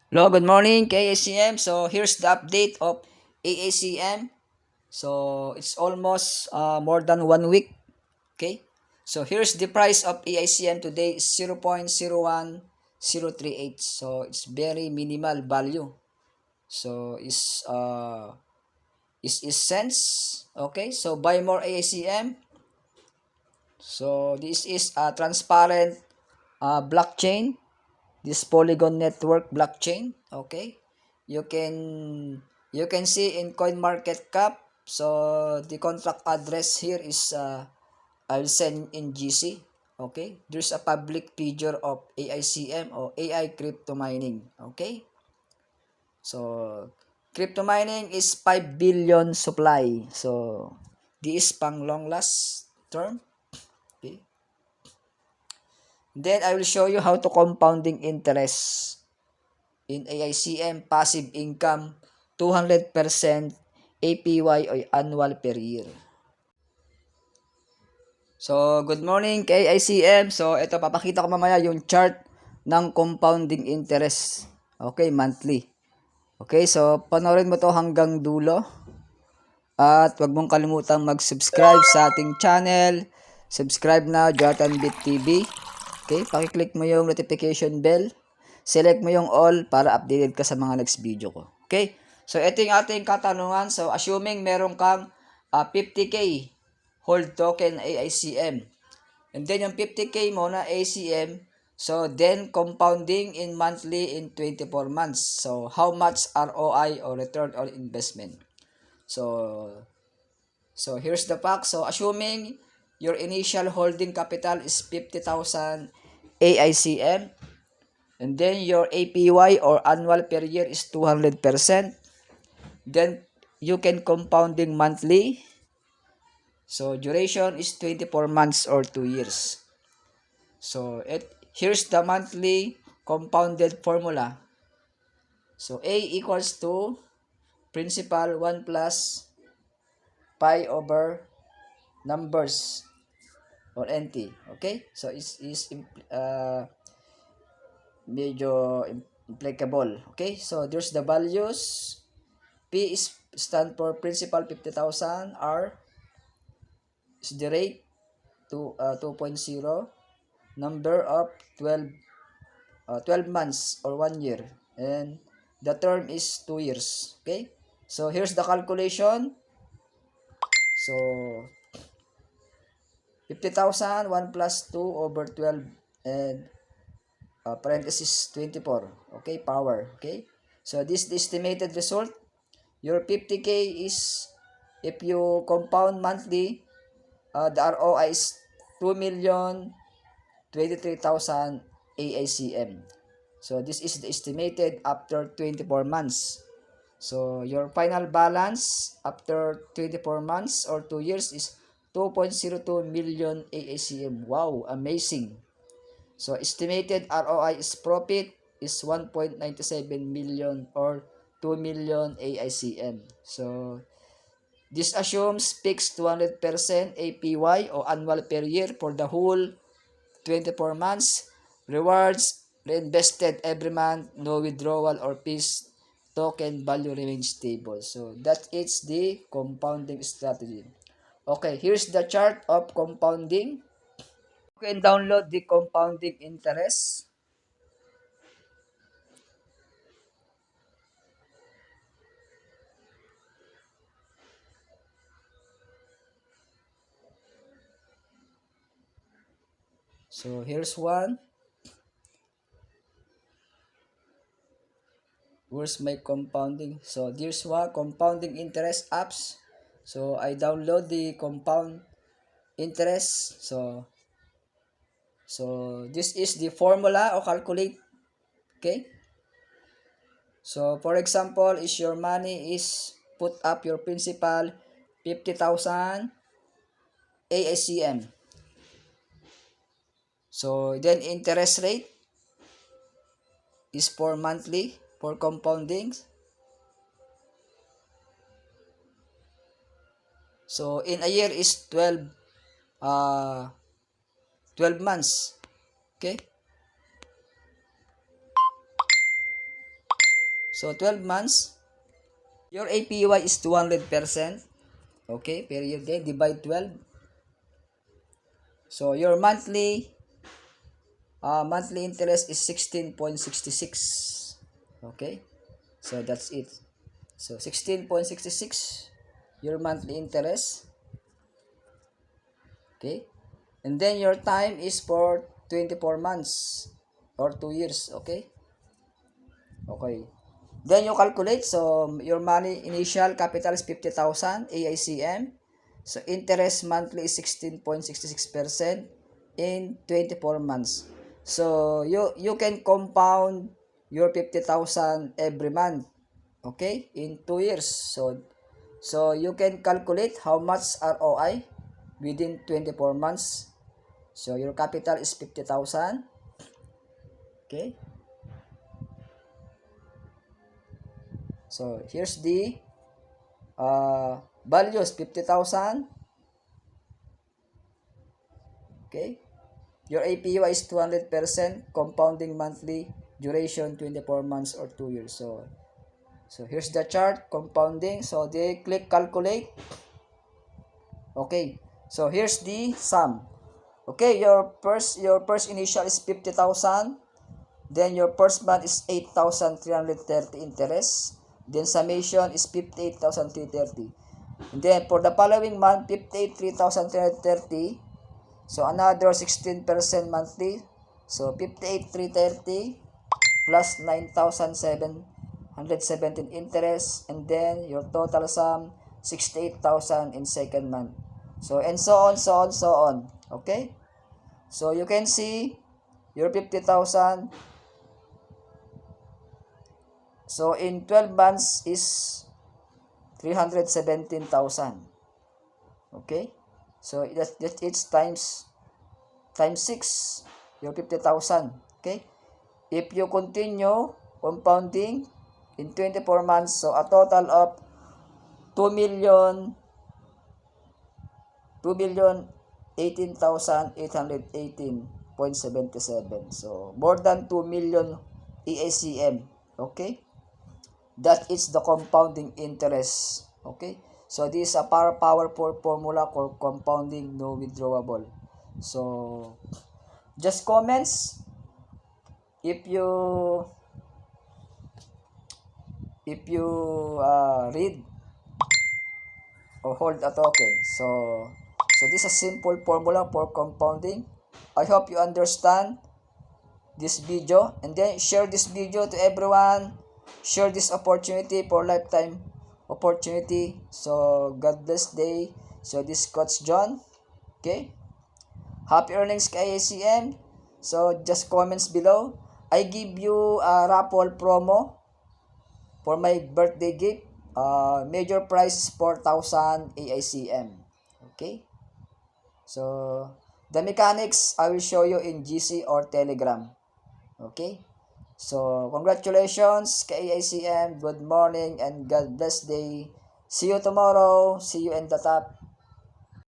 Hello, good morning, KACM. So here's the update of AACM. So it's almost more than 1 week. Okay. So here's the price of AICM today is 0.01038. So it's very minimal value. So is cents. Okay. So buy more AICM. So this is a transparent blockchain. This Polygon network blockchain. Okay. You can you can see in coin market cap. So the contract address here is I'll send in GC. Okay, there's a public figure of AICM or AI crypto mining. Okay, so crypto mining is 5 billion supply. So this pang long last term. Okay, then I will show you how to compounding interest in AICM passive income 200% APY o annual per year. So, good morning kay ICM. So, ito papakita ko mamaya yung chart ng compounding interest. Okay, monthly. Okay, so panoorin mo to hanggang dulo. At wag mong kalimutang mag-subscribe sa ating channel. Subscribe na, Jotanbit TV. Okay, pakiclick mo yung notification bell. Select mo yung all para updated ka sa mga next video ko. Okay, so ito yung ating katanungan. So, assuming meron kang 50k hold token AICM. And then yung 50k mo na ACM, so then compounding in monthly in 24 months. So how much ROI or return on investment? So here's the fact. So assuming your initial holding capital is 50,000 AICM and then your APY or annual per year is 200%, then you can compounding monthly. So duration is 24 months or 2 years. So here's the monthly compounded formula. So A equals to principal 1 plus pi over numbers or NT. Okay? So is medyo implicable. Okay? So there's the values. P is stand for principal 50,000. R is the rate to 2.0. Number of 12 months or 1 year, and the term is 2 years. Okay, so here's the calculation. So 50,000 1 plus 2 over 12 and parenthesis 24. Okay, power. Okay, so this is the estimated result. Your 50k is, if you compound monthly, the ROI is 2,023,000 AICM. So this is the estimated after 24 months. So your final balance after 24 months or 2 years is 2.02 million AACM. Wow, amazing. So estimated ROI is profit is 1.97 million or 2 million AICM. So this assumes fixed 200% APY or annual per year for the whole 24 months. Rewards reinvested every month, no withdrawal or fees, token value remains stable. So that is the compounding strategy. Okay, here's the chart of compounding. You can download the compounding interest. So here's one. Where's my compounding? So there's one, compounding interest apps. So I download the compound interest. So this is the formula or calculate. Okay. So for example, is your money is put up your principal 50,000 AICM. So then interest rate is for monthly for compounding. So in a year is 12 12 months. Okay? So 12 months, your APY is 200%. Okay, period day, divide 12. So your monthly interest is 16.66. Okay, so that's it. So 16.66 your monthly interest. Okay, and then your time is for 24 months or 2 years. Okay, then you calculate. So your money initial capital is 50,000 AICM. So interest monthly is 16.66% in 24 months. So you can compound your 50,000 every month, okay, in 2 years. So you can calculate how much ROI within 24 months. So your capital is 50,000. Okay, so here's the values. 50,000. Okay, your APY is 200%, compounding monthly, duration 24 months or 2 years. So here's the chart, compounding. So they click calculate. Okay, so here's the sum. Okay, your first initial is 50,000. Then your first month is 8,330 interest. Then summation is 58,330. And then for the following month, 58,330. So another 16% monthly. So 58,330 plus 9,717 interest, and then your total sum 68,000 in second month. So and so on, so on, so on. Okay? So you can see your 50,000. So in 12 months is 317,000. Okay? So that it's times 6 your 50,000. Okay? If you continue compounding in 24 months, so a total of 2,018,818.77. So more than 2 million EACM. Okay? That is the compounding interest. Okay? So this is a powerful formula for compounding, no withdrawable. So just comments if you read or hold a token. So this is a simple formula for compounding. I hope you understand this video, and then share this video to everyone. Share this opportunity for lifetime opportunity. So God bless day. So this is Coach John. Okay, happy earnings KACM. So just comments below. I give you a raffle promo for my birthday gift. Major price is 4,000 AICM. Okay, so the mechanics I will show you in GC or Telegram. Okay, so congratulations KACM, good morning and God bless day. See you tomorrow. See you in the top.